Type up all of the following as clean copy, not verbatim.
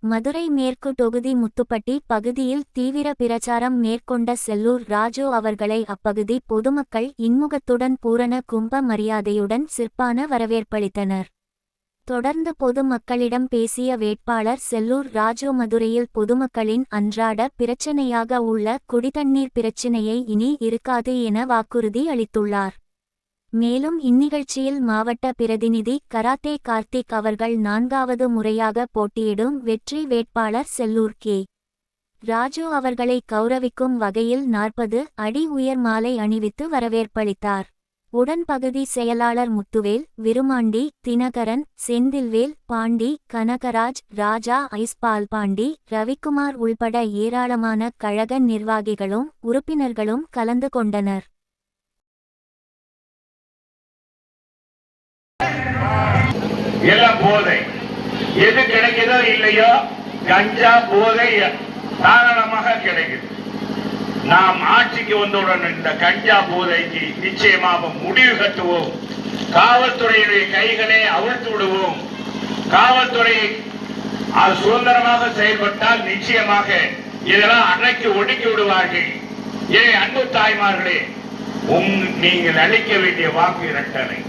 மதுரை மேற்கு தொகுதி முத்துப்பட்டி பகுதியில் தீவிர பிரச்சாரம் மேற்கொண்ட செல்லூர் ராஜு அவர்களை அப்பகுதி பொதுமக்கள் இன்முகத்துடன் பூரண கும்ப மரியாதையுடன் சிறப்பான வரவேற்பளித்தனர். தொடர்ந்து பொதுமக்களிடம் பேசிய வேட்பாளர் செல்லூர் ராஜு மதுரையில் பொதுமக்களின் அன்றாட பிரச்சினையாக உள்ள குடிதண்ணீர் பிரச்சினையை இனி இருக்காது என வாக்குறுதி அளித்துள்ளார். மேலும் இந்நிகழ்ச்சியில் மாவட்ட பிரதிநிதி கராத்தே கார்த்திக் அவர்கள் 4வது முறையாக போட்டியிடும் வெற்றி வேட்பாளர் செல்லூர் கே. ராஜு அவர்களை கௌரவிக்கும் வகையில் 40 அடி உயர் மாலை அணிவித்து வரவேற்பளித்தார். உடன் பகுதி செயலாளர் முத்துவேல், விருமாண்டி, தினகரன், செந்தில்வேல், பாண்டி, கனகராஜ், ராஜா, ஐஸ்பால்பாண்டி, ரவிக்குமார் உள்பட ஏராளமான கழக நிர்வாகிகளும் உறுப்பினர்களும் கலந்து கொண்டனர். எல்லாம் போதை எது கிடைக்குதோ இல்லையோ கஞ்சா போதை தாராளமாக கிடைக்குது. நாம் ஆட்சிக்கு வந்தவுடன் இந்த கஞ்சா போதைக்கு நிச்சயமாக முடிவு கட்டுவோம். காவல்துறையுடைய கைகளை அவிழ்த்து விடுவோம். காவல்துறையை சுதந்திரமாக செயல்பட்டால் நிச்சயமாக இதெல்லாம் அன்னைக்கு ஒடுக்கி விடுவார்கள். அன்பு தாய்மார்களே, நீங்கள் அளிக்க வேண்டிய வாக்கு இரட்டலை.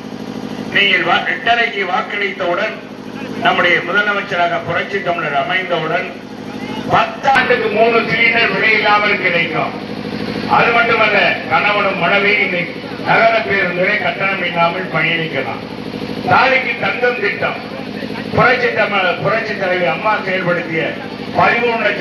நீங்கள் இரட்டலைக்கு வாக்களித்தவுடன் நம்முடைய முதலமைச்சராக புரட்சி தமிழர் அமைந்தவுடன் 10 ஆண்டுக்கு 3 சிலிண்டர் விலையில்லாமல் கிடைக்கும். அது மட்டுமல்ல, கணவனும் மனைவி நகர பேருந்துகளை கட்டணம் இல்லாமல் பயணிக்கலாம். தாலிக்கு தங்கம் திட்டம் புரட்சி தலைவி அம்மா செயல்படுத்திய 13 லட்சம்